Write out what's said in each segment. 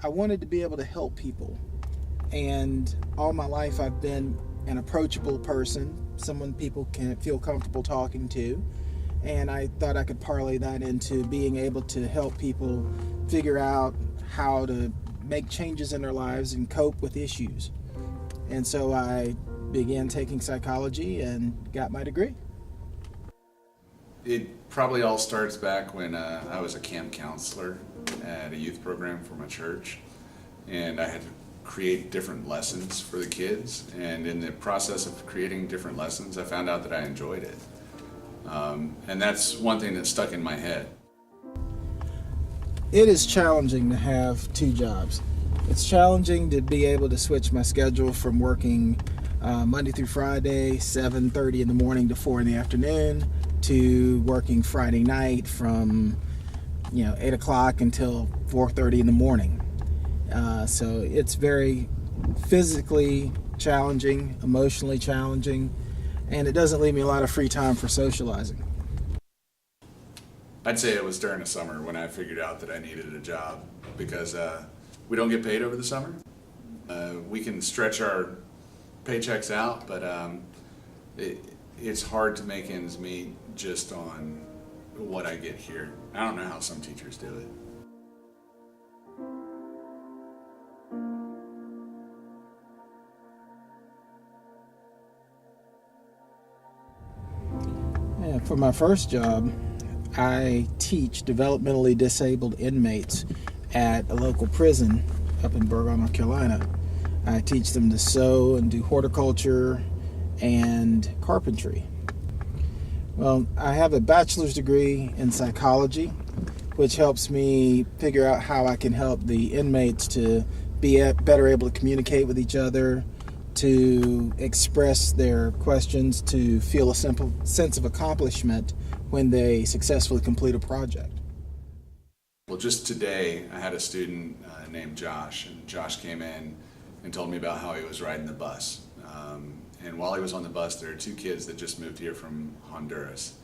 I wanted to be able to help people. And all my life I've been an approachable person, someone people can feel comfortable talking to. And I thought I could parlay that into being able to help people figure out how to make changes in their lives and cope with issues. And so I began taking psychology and got my degree. It probably all starts back when I was a camp counselor at a youth program for my church, and I had to create different lessons for the kids. And in the process of creating different lessons, I found out that I enjoyed it. And that's one thing that stuck in my head. It is challenging to have two jobs. It's challenging to be able to switch my schedule from working Monday through Friday, 7:30 in the morning to 4 in the afternoon, to working Friday night from 8 o'clock until 4:30 in the morning. So it's very physically challenging, emotionally challenging, and it doesn't leave me a lot of free time for socializing. I'd say it was during the summer when I figured out that I needed a job, because we don't get paid over the summer. We can stretch our paychecks out, but it's hard to make ends meet just on what I get here. I don't know how some teachers do it. Yeah, for my first job, I teach developmentally disabled inmates at a local prison up in Burbank, North Carolina. I teach them to sew and do horticulture and carpentry. Well, I have a bachelor's degree in psychology, which helps me figure out how I can help the inmates to be better able to communicate with each other, to express their questions, to feel a simple sense of accomplishment when they successfully complete a project. Well, just today I had a student named Josh, and Josh came in and told me about how he was riding the bus. And while he was on the bus, there are two kids that just moved here from Honduras,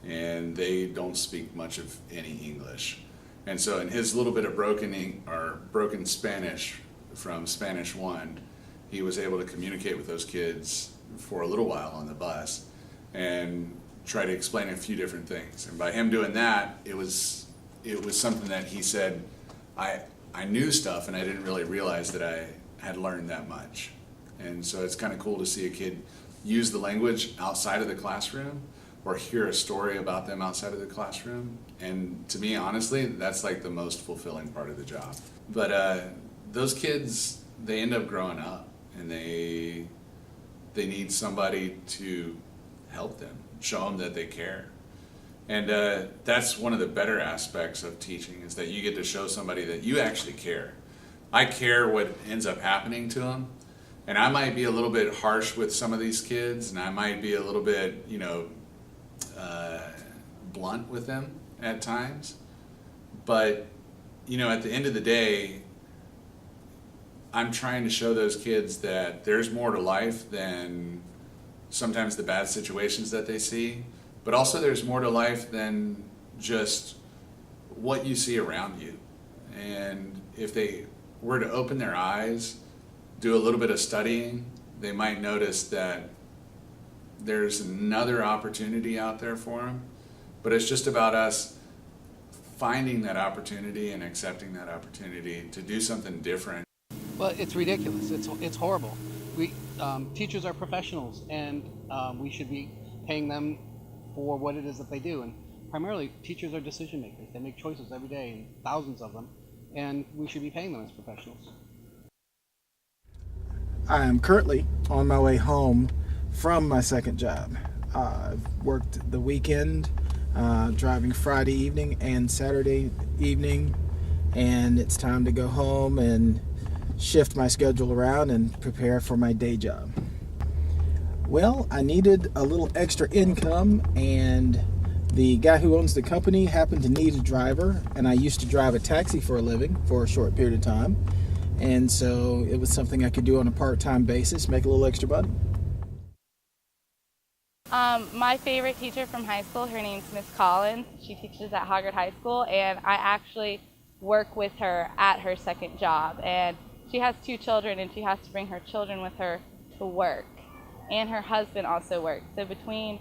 and they don't speak much of any English. And so in his little bit of broken Spanish from Spanish 1, he was able to communicate with those kids for a little while on the bus and try to explain a few different things. And by him doing that, it was something that he said, I knew stuff and I didn't really realize that I had learned that much. And so it's kind of cool to see a kid use the language outside of the classroom, or hear a story about them outside of the classroom. And to me, honestly, that's like the most fulfilling part of the job. But those kids, they end up growing up, and they need somebody to help them, show them that they care. And that's one of the better aspects of teaching, is that you get to show somebody that you actually care. I care what ends up happening to them. And I might be a little bit harsh with some of these kids, and I might be a little bit, blunt with them at times. But, at the end of the day, I'm trying to show those kids that there's more to life than sometimes the bad situations that they see. But also there's more to life than just what you see around you. And if they were to open their eyes, do a little bit of studying, they might notice that there's another opportunity out there for them. But it's just about us finding that opportunity and accepting that opportunity to do something different. Well, it's ridiculous. It's horrible. We teachers are professionals, and we should be paying them for what it is that they do. And primarily, teachers are decision makers. They make choices every day, and thousands of them, and we should be paying them as professionals. I am currently on my way home from my second job. I've worked the weekend, driving Friday evening and Saturday evening, and it's time to go home and shift my schedule around and prepare for my day job. Well, I needed a little extra income, and the guy who owns the company happened to need a driver, and I used to drive a taxi for a living for a short period of time. And so it was something I could do on a part-time basis, make a little extra money. My favorite teacher from high school, her name's Miss Collins. She teaches at Hoggard High School, and I actually work with her at her second job. And she has 2 children, and she has to bring her children with her to work. And her husband also works. So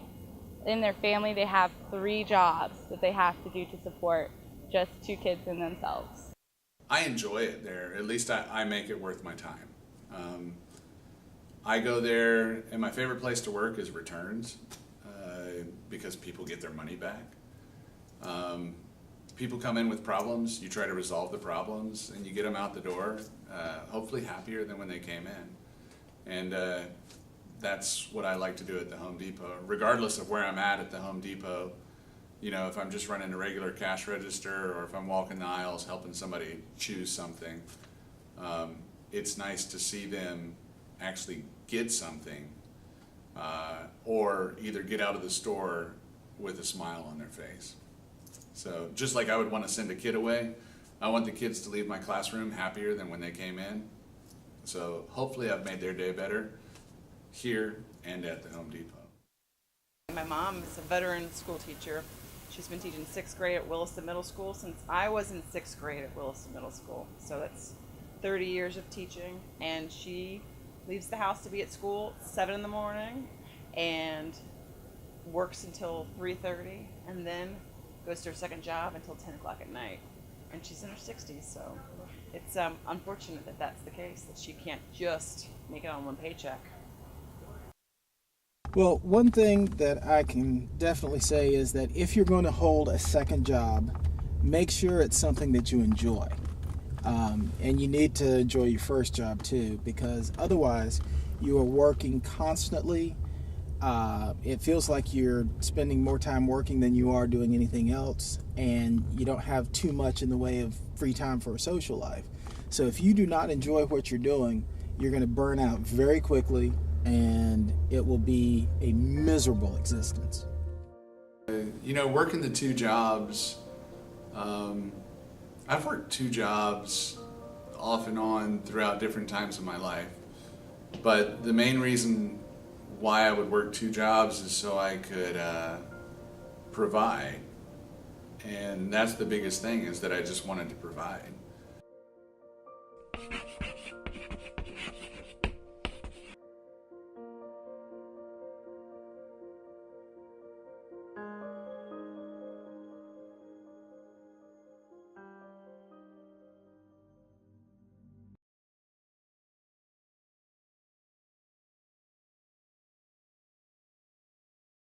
in their family, they have 3 jobs that they have to do to support just 2 kids and themselves. I enjoy it there. At least I make it worth my time. I go there, and my favorite place to work is returns because people get their money back. People come in with problems, you try to resolve the problems, and you get them out the door, hopefully happier than when they came in. And that's what I like to do at the Home Depot. Regardless of where I'm at the Home Depot, you know, if I'm just running a regular cash register or if I'm walking the aisles helping somebody choose something, it's nice to see them actually get something or either get out of the store with a smile on their face. So just like I would want to send a kid away, I want the kids to leave my classroom happier than when they came in. So hopefully I've made their day better here and at the Home Depot. My mom is a veteran school teacher. She's been teaching 6th grade at Williston Middle School since I was in 6th grade at Williston Middle School. So that's 30 years of teaching. And she leaves the house to be at school at 7 in the morning and works until 3:30 and then goes to her second job until 10 o'clock at night. And she's in her 60s, so it's unfortunate that that's the case, that she can't just make it on one paycheck. Well, one thing that I can definitely say is that if you're going to hold a second job, make sure it's something that you enjoy. And you need to enjoy your first job too, because otherwise you are working constantly. It feels like you're spending more time working than you are doing anything else, and you don't have too much in the way of free time for a social life. So if you do not enjoy what you're doing, you're going to burn out very quickly, and it will be a miserable existence. You know, working the 2 jobs, I've worked 2 jobs off and on throughout different times of my life. But the main reason why I would work 2 jobs is so I could provide. And that's the biggest thing, is that I just wanted to provide.